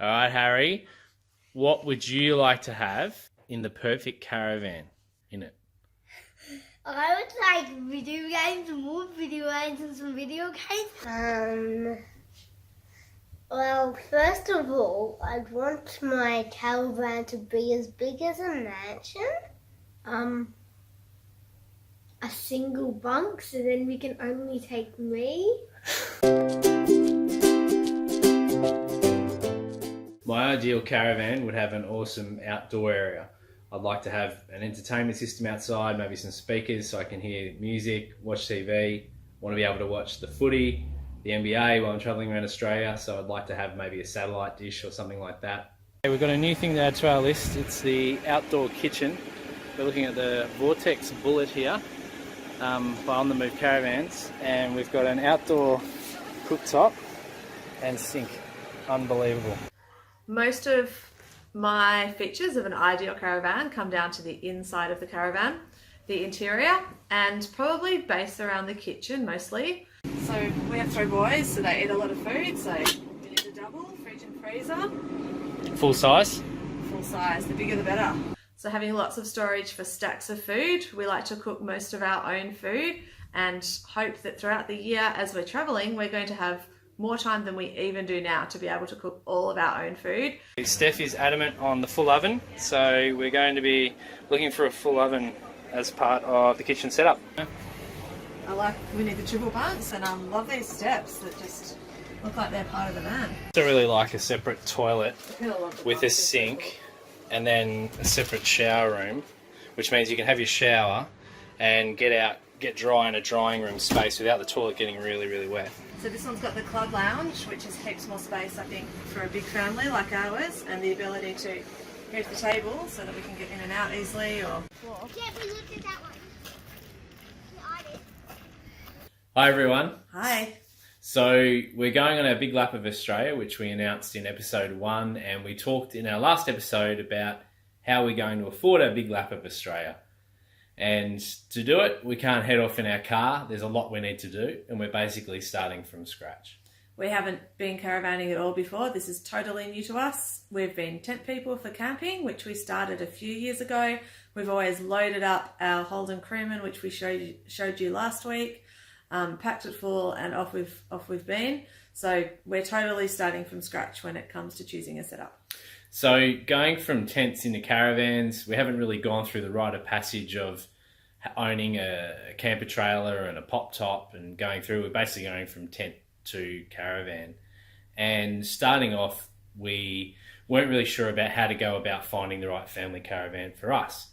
All right, Harry, what would you like to have in the perfect caravan in it? I would like video games, more video games, and some video games. Well, first of all, I'd want my caravan to be as big as a mansion. A single bunk, so then we can only take me. My ideal caravan would have an awesome outdoor area. I'd like to have an entertainment system outside, maybe some speakers so I can hear music, watch TV. Want to be able to watch the footy, the NBA while I'm travelling around Australia, so I'd like to have maybe a satellite dish or something like that. We've got a new thing to add to our list. It's the outdoor kitchen. We're looking at the Vortex Bullet here by On The Move Caravans, and we've got an outdoor cooktop and sink. Unbelievable. Most of my features of an ideal caravan come down to the inside of the caravan, the interior, and probably based around the kitchen mostly. So we have 3 boys, so they eat a lot of food, so we need a double, fridge and freezer. Full size? Full size, the bigger the better. So having lots of storage for stacks of food. We like to cook most of our own food and hope that throughout the year as we're travelling, we're going to have more time than we even do now to be able to cook all of our own food. Steph is adamant on the full oven, so we're going to be looking for a full oven as part of the kitchen setup. We need the triple bunks, and I love these steps that just look like they're part of the van. I really like a separate toilet with a sink and then a separate shower room, which means you can have your shower and get dry in a drying room space without the toilet getting really, really wet. So this one's got the club lounge, which is heaps more space, I think, for a big family like ours, and the ability to move the table so that we can get in and out easily. Or Yeah, we looked at that one. Yeah, I did. Hi everyone. hi. So we're going on our big lap of Australia, which we announced in episode 1, and we talked in our last episode about how we're going to afford our big lap of Australia. And to do it, we can't head off in our car. There's a lot we need to do, and we're basically starting from scratch. We haven't been caravanning at all before. This is totally new to us. We've been tent people for camping, which we started a few years ago. We've always loaded up our Holden Crewman, which we showed you last week, packed it full, and off we've been. So we're totally starting from scratch when it comes to choosing a setup. So going from tents into caravans, we haven't really gone through the rite of passage of owning a camper trailer and a pop top and going through. We're basically going from tent to caravan. And starting off, we weren't really sure about how to go about finding the right family caravan for us.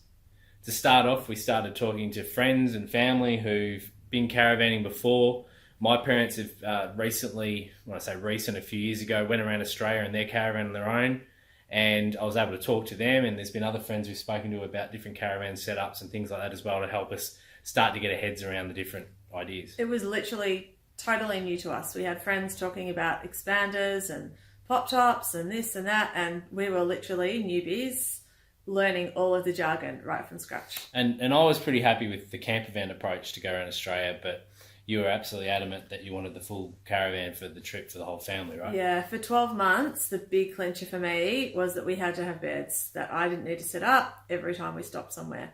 To start off, we started talking to friends and family who've been caravanning before. My parents have recently, when I say recent, a few years ago, went around Australia in their caravan on their own. And I was able to talk to them, and there's been other friends we've spoken to about different caravan setups and things like that as well to help us start to get our heads around the different ideas. It was literally totally new to us. We had friends talking about expanders and pop tops and this and that, and we were literally newbies learning all of the jargon right from scratch. And I was pretty happy with the camper van approach to go around Australia, but you were absolutely adamant that you wanted the full caravan for the trip for the whole family, right? Yeah, for 12 months, the big clincher for me was that we had to have beds that I didn't need to set up every time we stopped somewhere.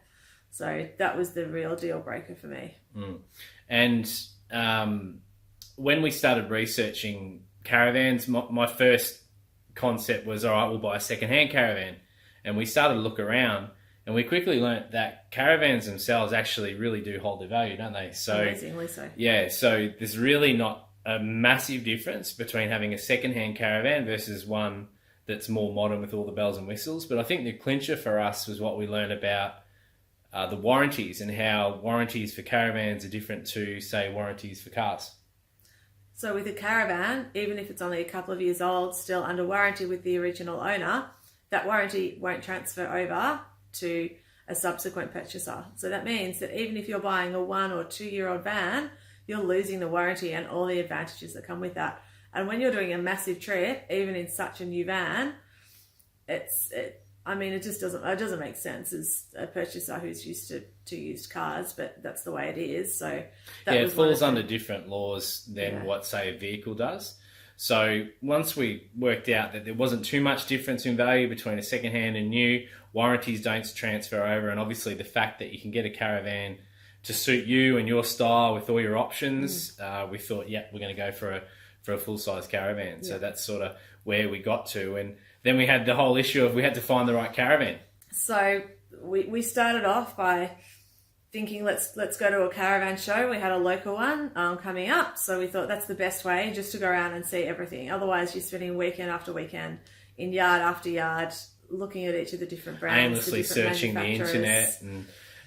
So that was the real deal breaker for me. And when we started researching caravans, my first concept was, all right, we'll buy a second-hand caravan. And we started to look around, and we quickly learnt that caravans themselves actually really do hold their value, don't they? So amazingly so. Yeah, so there's really not a massive difference between having a second-hand caravan versus one that's more modern with all the bells and whistles. But I think the clincher for us was what we learned about the warranties and how warranties for caravans are different to, say, warranties for cars. So with a caravan, even if it's only a couple of years old, still under warranty with the original owner, that warranty won't transfer over to a subsequent purchaser. So that means that even if you're buying a 1 or 2 year old van, you're losing the warranty and all the advantages that come with that. And when you're doing a massive trip, even in such a new van, it just doesn't make sense as a purchaser who's used to used cars, but that's the way it is. So it falls under different laws than what, say, a vehicle does. So once we worked out that there wasn't too much difference in value between a second-hand and new, warranties don't transfer over, and obviously the fact that you can get a caravan to suit you and your style with all your options, we thought, we're going to go for a full-size caravan. So that's sort of where we got to. And then we had the whole issue of we had to find the right caravan. So we started off by thinking, let's go to a caravan show. We had a local one coming up, so we thought that's the best way, just to go around and see everything. Otherwise, you're spending weekend after weekend in yard after yard looking at each of the different brands, aimlessly searching the internet.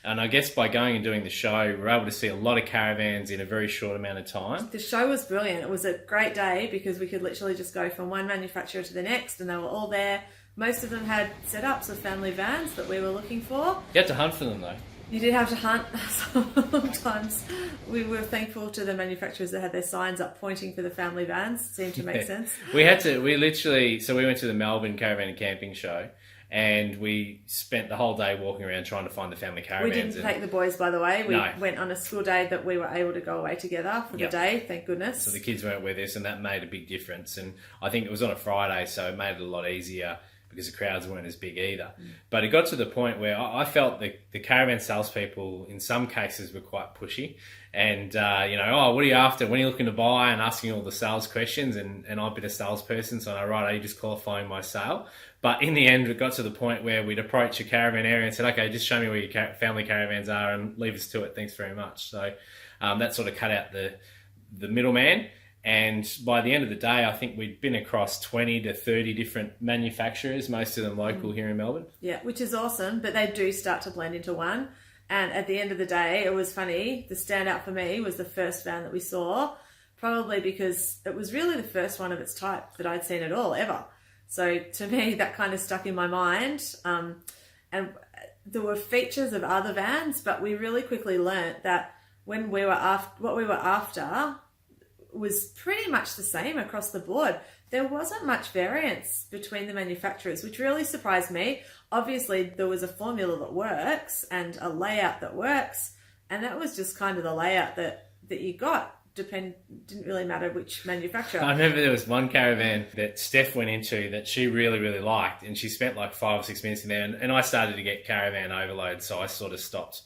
And I guess by going and doing the show, we were able to see a lot of caravans in a very short amount of time. The show was brilliant. It was a great day because we could literally just go from one manufacturer to the next, and they were all there. Most of them had setups of family vans that we were looking for. You had to hunt for them, though. You did have to hunt. Sometimes we were thankful to the manufacturers that had their signs up pointing for the family vans. It seemed to make sense. We went to the Melbourne Caravan and Camping Show, and we spent the whole day walking around trying to find the family caravans. We didn't take the boys, by the way. We went on a school day that we were able to go away together for the day, thank goodness. So the kids weren't with us, and that made a big difference. And I think it was on a Friday, so it made it a lot easier because the crowds weren't as big either. But it got to the point where I felt the caravan salespeople in some cases were quite pushy. And, what are you after? When are you looking to buy? And asking all the sales questions. And I've been a salesperson, so I know, right, are you just qualifying my sale? But in the end, it got to the point where we'd approach a caravan area and said, okay, just show me where your family caravans are and leave us to it. Thanks very much. So that sort of cut out the middleman. And by the end of the day, I think we'd been across 20 to 30 different manufacturers, most of them local here in Melbourne. Yeah, which is awesome, but they do start to blend into one. And at the end of the day, it was funny. The standout for me was the first van that we saw, probably because it was really the first one of its type that I'd seen at all, ever. So to me, that kind of stuck in my mind. And there were features of other vans, but we really quickly learnt that when we were what we were after was pretty much the same across the board. There wasn't much variance between the manufacturers, which really surprised me. Obviously, there was a formula that works and a layout that works, and that was just kind of the layout that you got. Didn't really matter which manufacturer. I remember there was one caravan that Steph went into that she really, really liked, and she spent like 5 or 6 minutes in there, and I started to get caravan overload, so I sort of stopped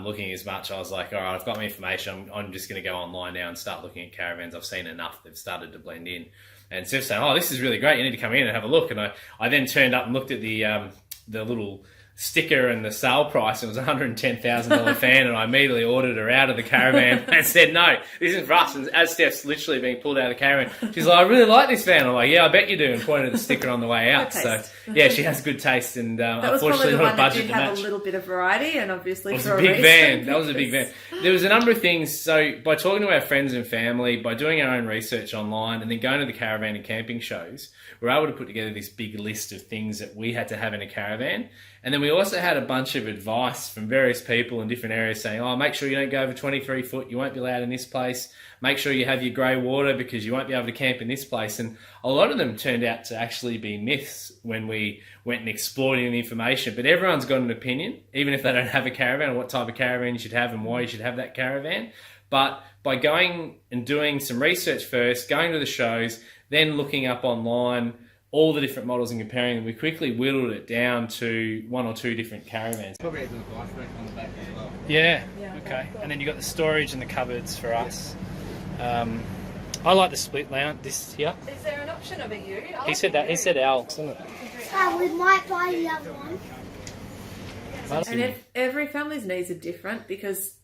looking as much. I was like, all right, I've got my information. I'm just going to go online now and start looking at caravans. I've seen enough. They've started to blend in. And Steph's saying, oh, this is really great. You need to come in and have a look. And I then turned up and looked at the little sticker and the sale price. It was a $110,000 fan, and I immediately ordered her out of the caravan and said, no, this isn't for us. And as Steph's literally being pulled out of the caravan, she's like, I really like this fan. I'm like, yeah, I bet you do, and pointed at the sticker on the way out. So yeah, she has good taste, and unfortunately not a budget to match. Have a little bit of variety, and obviously it was a big van. That was a big van. There was a number of things. So by talking to our friends and family, by doing our own research online, and then going to the caravan and camping shows, we were able to put together this big list of things that we had to have in a caravan. And then we also had a bunch of advice from various people in different areas saying, oh, make sure you don't go over 23 foot. You won't be allowed in this place. Make sure you have your grey water because you won't be able to camp in this place. And a lot of them turned out to actually be myths when we went and explored the information. But everyone's got an opinion, even if they don't have a caravan, or what type of caravan you should have and why you should have that caravan. But by going and doing some research first, going to the shows, then looking up online all the different models and comparing them, we quickly whittled it down to 1 or 2 different caravans. Probably has a bike rack on the back as well. Yeah, okay. And then you've got the storage and the cupboards for us. I like the split lounge, this here. Is there an option of a U? He said that, he said L. We might buy the other one. And every family's needs are different because,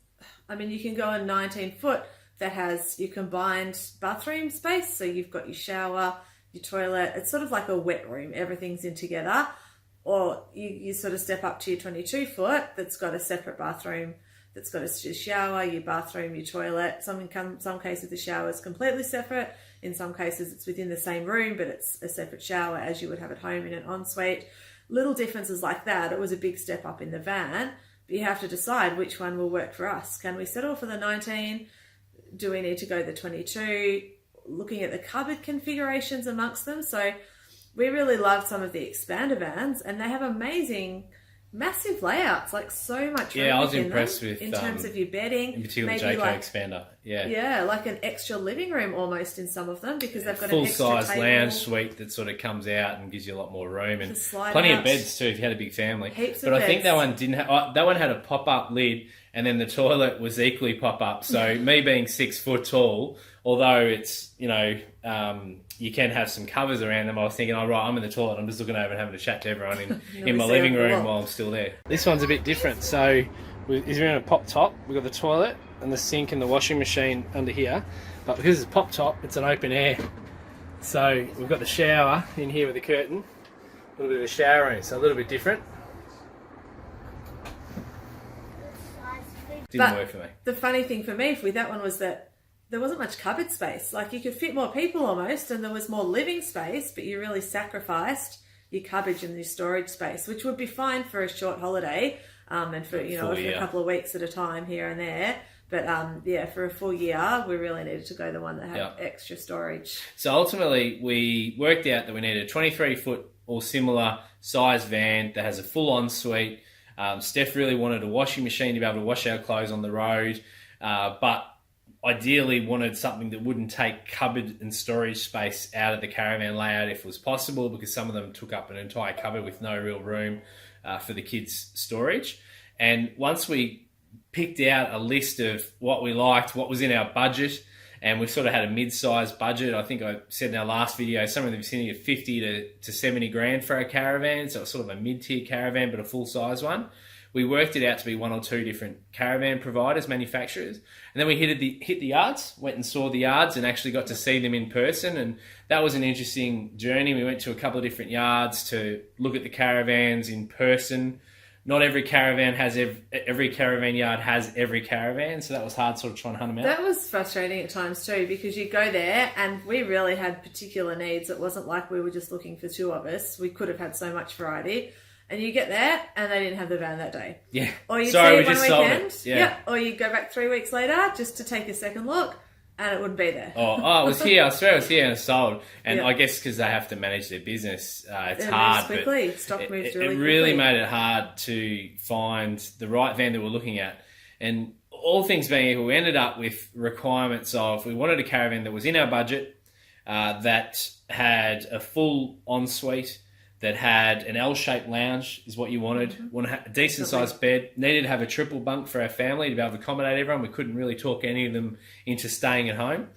I mean, you can go a 19 foot that has your combined bathroom space. So you've got your shower, your toilet. It's sort of like a wet room. Everything's in together. Or you sort of step up to your 22 foot that's got a separate bathroom, that's got a shower, your bathroom, your toilet. Some cases the shower is completely separate. In some cases it's within the same room, but it's a separate shower as you would have at home in an ensuite. Little differences like that. It was a big step up in the van, but you have to decide which one will work for us. Can we settle for the 19? Do we need to go the 22? Looking at the cupboard configurations amongst them. So we really loved some of the expander vans, and they have amazing, massive layouts, like so much room. Yeah, I was impressed with in terms of your bedding. In particular, Jayco expander. Yeah. Yeah, like an extra living room almost in some of them because they've got an Full extra size table. lounge suite that sort of comes out and gives you a lot more room, and slide plenty of out. beds too if you had a big family. Heaps but of I think beds. that one didn't have. That one had a pop up lid, and then the toilet was equally pop up. So me being 6 foot tall, although it's you can have some covers around them, I was thinking, oh right, I'm in the toilet. I'm just looking over and having a chat to everyone in my living room while I'm still there. This one's a bit different. So is in a pop top. We've got the toilet and the sink and the washing machine under here. But because it's a pop top, it's an open air. So we've got the shower in here with the curtain. A little bit of a shower room, so a little bit different. Didn't work for me. The funny thing for me with that one was that there wasn't much cupboard space. Like you could fit more people almost, and there was more living space, but you really sacrificed your cupboard and your storage space, which would be fine for a short holiday, and for for a couple of weeks at a time here and there. But for a full year, we really needed to go the one that had extra storage. So ultimately, we worked out that we needed a 23 foot or similar size van that has a full ensuite. Steph really wanted a washing machine to be able to wash our clothes on the road, but ideally wanted something that wouldn't take cupboard and storage space out of the caravan layout if it was possible, because some of them took up an entire cupboard with no real room for the kids' storage. And once we picked out a list of what we liked, what was in our budget, and we sort of had a mid-sized budget. I think I said in our last video, somewhere in the vicinity of 50 to 70 grand for our caravan. So it's sort of a mid-tier caravan, but a full-size one. We worked it out to be one or two different caravan providers, manufacturers. And then we hit the yards, went and saw the yards and actually got to see them in person. And that was an interesting journey. We went to a couple of different yards to look at the caravans in person. Not every caravan has every caravan yard has every caravan, so that was hard sort of trying to hunt them out. That was frustrating at times too, because you go there and we really had particular needs. It wasn't like we were just looking for two of us. We could have had so much variety. And you get there and they didn't have the van that day. Yeah. Or you Sorry, see we one just sold weekend. it. Yeah. Or you go back 3 weeks later just to take a second look and it wouldn't be there. Oh, it was here. I swear it was here and sold. And I guess because they have to manage their business, it's hard. Moves quickly. Stock moves really quickly. It really made it hard to find the right van that we're looking at. And all things being equal, we ended up with requirements of, we wanted a caravan that was in our budget, that had a full ensuite, that had an L-shaped lounge is what you wanted. Mm-hmm. Want to have a decent-sized bed. Needed to have a triple bunk for our family to be able to accommodate everyone. We couldn't really talk any of them into staying at home.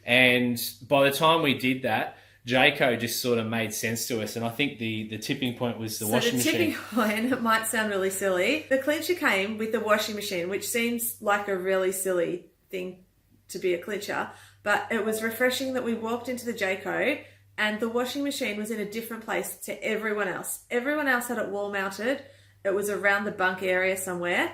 And by the time we did that, Jayco just sort of made sense to us. And I think the tipping point was the washing machine. So the tipping point, it might sound really silly. The clincher came with the washing machine, which seems like a really silly thing to be a clincher. But it was refreshing that we walked into the Jayco and the washing machine was in a different place to everyone else. Everyone else had it wall mounted. It was around the bunk area somewhere.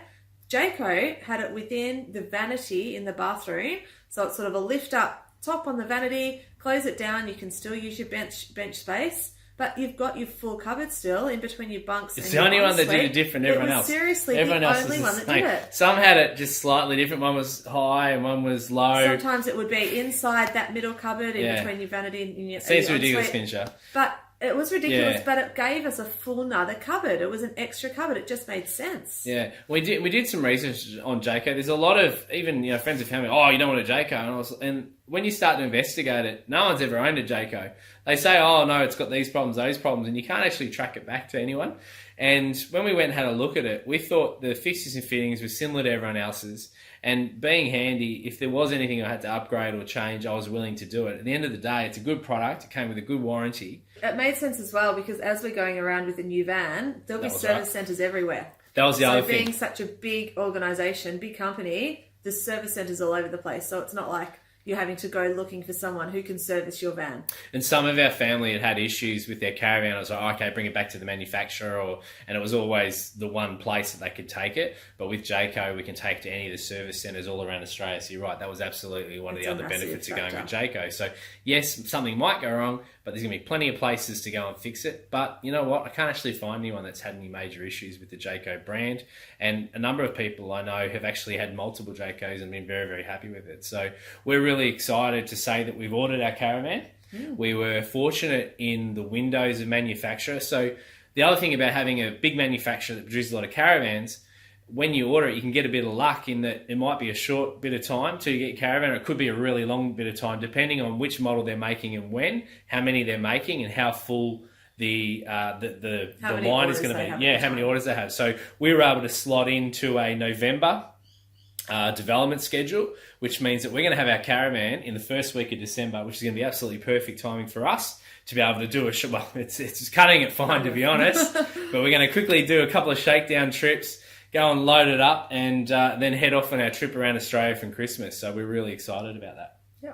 Jayco had it within the vanity in the bathroom. So it's sort of a lift up top on the vanity, close it down. You can still use your bench space, but you've got your full cupboard still in between your bunks. It's the only one that did it different than everyone else. Seriously, everyone the else only was one the that same. did it. Some had it just slightly different. One was high and one was low. Sometimes it would be inside that middle cupboard in between your vanity and your Seems ridiculous, ensuite. Fincher. But it was ridiculous, but it gave us a full another cupboard. It was an extra cupboard. It just made sense. Yeah, we did some research on Jayco. There's a lot of, even friends and family, oh, you don't want a Jayco. And when you start to investigate it, no one's ever owned a Jayco. They say, oh, no, it's got these problems, those problems, and you can't actually track it back to anyone. And when we went and had a look at it, we thought the fixtures and fittings were similar to everyone else's. And being handy, if there was anything I had to upgrade or change, I was willing to do it. At the end of the day, it's a good product. It came with a good warranty. It made sense as well because as we're going around with the new van, there'll be service centres everywhere. That was the other thing. So being such a big organisation, big company, there's service centres all over the place. So it's not like you're having to go looking for someone who can service your van. And some of our family had issues with their caravan. I was like, okay, bring it back to the manufacturer, and it was always the one place that they could take it. But with Jayco, we can take it to any of the service centres all around Australia. So you're right, that was absolutely one of the other benefits of going with Jayco. So yes, something might go wrong, but there's going to be plenty of places to go and fix it. But you know what? I can't actually find anyone that's had any major issues with the Jayco brand. And a number of people I know have actually had multiple Jaycos and been very, very happy with it. So we're really excited to say that we've ordered our caravan. We were fortunate in the windows of manufacturer. So the other thing about having a big manufacturer that produces a lot of caravans, when you order it, you can get a bit of luck in that it might be a short bit of time to get your caravan, or it could be a really long bit of time, depending on which model they're making and when, how many they're making, and how full the line is going to be. Yeah, how many orders they have. So we were able to slot into a November development schedule, which means that we're going to have our caravan in the first week of December, which is going to be absolutely perfect timing for us to be able to do well, it's cutting it fine, to be honest, but we're going to quickly do a couple of shakedown trips, go and load it up, and then head off on our trip around Australia from Christmas. So we're really excited about that. Yeah,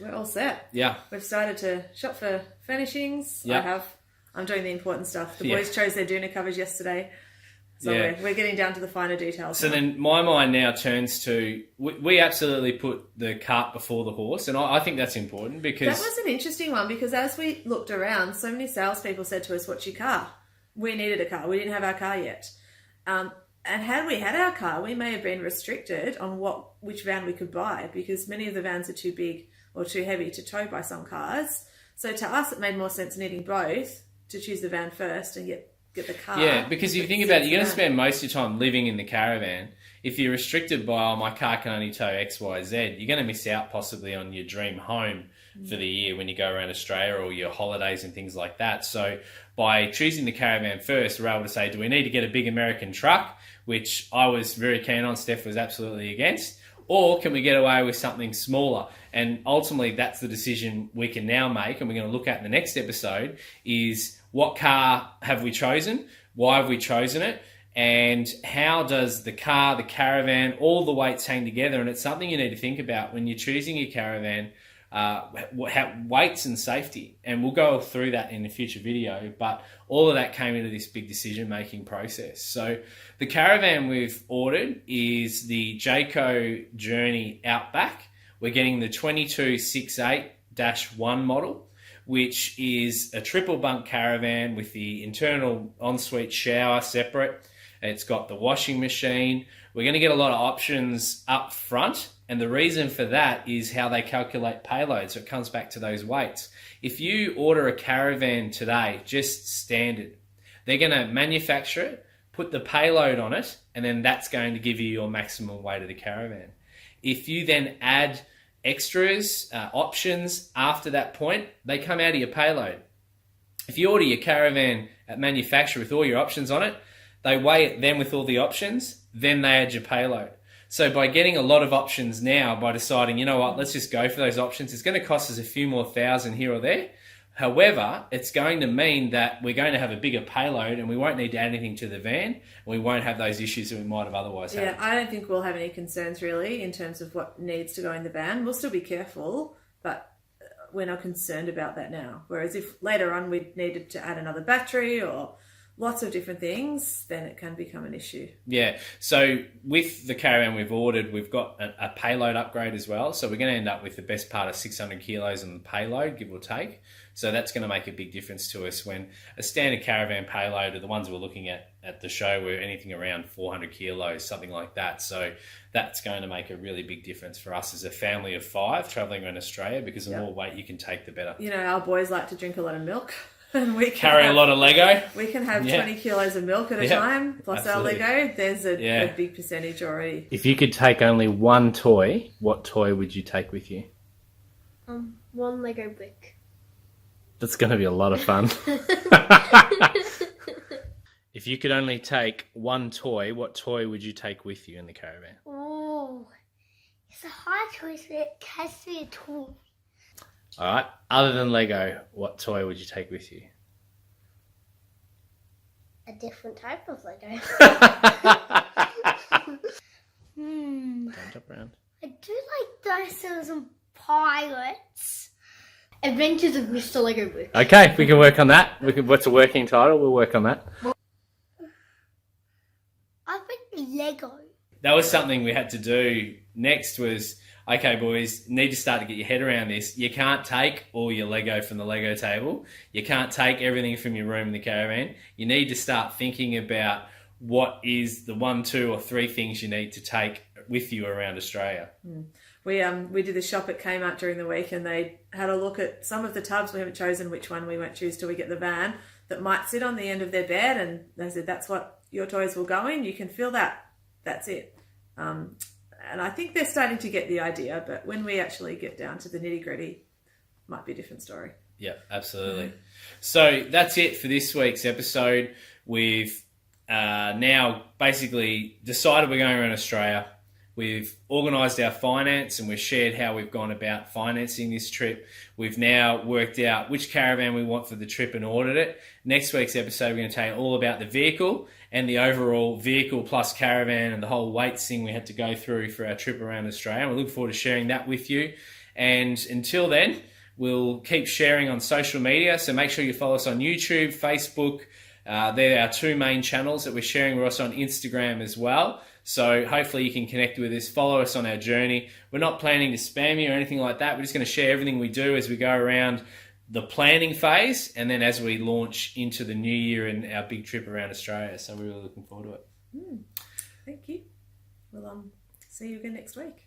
we're all set. Yeah. We've started to shop for furnishings. Yeah. I'm doing the important stuff. The boys chose their doona covers yesterday. So we're getting down to the finer details. So then my mind now turns to, we absolutely put the cart before the horse, and I think that's important because... That was an interesting one, because as we looked around, so many salespeople said to us, what's your car? We needed a car. We didn't have our car yet. And had we had our car, we may have been restricted on which van we could buy, because many of the vans are too big or too heavy to tow by some cars. So to us, it made more sense needing both to choose the van first and get the car. Yeah, because if you think about it, you're going to spend most of your time living in the caravan. If you're restricted by, oh, my car can only tow X, Y, Z, you're going to miss out possibly on your dream home for the year when you go around Australia, or your holidays and things like that. So by choosing the caravan first, we're able to say, do we need to get a big American truck, which I was very keen on, Steph was absolutely against, or can we get away with something smaller? And ultimately, that's the decision we can now make, and we're going to look at in the next episode, is what car have we chosen? Why have we chosen it? And how does the car, the caravan, all the weights hang together? And it's something you need to think about when you're choosing your caravan, weights and safety. And we'll go through that in a future video, but all of that came into this big decision-making process. So the caravan we've ordered is the Jayco Journey Outback. We're getting the 2268-1 model, which is a triple bunk caravan with the internal ensuite shower separate. It's got the washing machine. We're going to get a lot of options up front, and the reason for that is how they calculate payload. So it comes back to those weights. If you order a caravan today, just standard, they're going to manufacture it, put the payload on it, and then that's going to give you your maximum weight of the caravan. If you then add extras, options after that point, they come out of your payload. If you order your caravan at manufacturer with all your options on it, they weigh it then with all the options, then they add your payload. So by getting a lot of options now, by deciding, you know what, let's just go for those options, it's going to cost us a few more thousand here or there. However, it's going to mean that we're going to have a bigger payload, and we won't need to add anything to the van, and we won't have those issues that we might have otherwise had. Yeah, I don't think we'll have any concerns really in terms of what needs to go in the van. We'll still be careful, but we're not concerned about that now. Whereas if later on we needed to add another battery or lots of different things, then it can become an issue. Yeah, so with the caravan we've ordered, we've got a payload upgrade as well. So we're going to end up with the best part of 600 kilos on the payload, give or take. So that's going to make a big difference to us when a standard caravan payload, or the ones we're looking at the show, were anything around 400 kilos, something like that. So that's going to make a really big difference for us as a family of 5 travelling around Australia, because the more weight you can take, the better. You know, our boys like to drink a lot of milk. And we carry a lot of Lego. We can have 20 kilos of milk at a time, plus absolutely. our Lego. There's a big percentage already. If you could take only one toy, what toy would you take with you? One Lego brick. That's going to be a lot of fun. If you could only take one toy, what toy would you take with you in the caravan? Oh, it's a hard choice, but it has to be a tool. All right. Other than Lego, what toy would you take with you? A different type of Lego. Don't jump around. I do like dinosaurs and pirates. Adventures of Mr. Lego Brick. Okay, we can work on that. What's a working title? We'll work on that. I think Lego. That was something we had to do. Next was, okay, boys, need to start to get your head around this. You can't take all your Lego from the Lego table. You can't take everything from your room in the caravan. You need to start thinking about what is the 1, 2, or 3 things you need to take with you around Australia. We did the shop at Kmart during the week, and they had a look at some of the tubs. We haven't chosen which one we won't choose till we get the van, that might sit on the end of their bed, and they said that's what your toys will go in. You can fill that that's it. And I think they're starting to get the idea, but when we actually get down to the nitty-gritty, might be a different story. Yeah, absolutely. So that's it for this week's episode. We've now basically decided we're going around Australia. We've organised our finance and we've shared how we've gone about financing this trip. We've now worked out which caravan we want for the trip and ordered it. Next week's episode, we're going to tell you all about the vehicle and the overall vehicle plus caravan and the whole weights thing we had to go through for our trip around Australia. We look forward to sharing that with you. And until then, we'll keep sharing on social media. So make sure you follow us on YouTube, Facebook. They're our two main channels that we're sharing. We're also on Instagram as well. So hopefully you can connect with us, follow us on our journey. We're not planning to spam you or anything like that. We're just going to share everything we do as we go around the planning phase and then as we launch into the new year and our big trip around Australia. So we're really looking forward to it. Thank you. We'll see you again next week.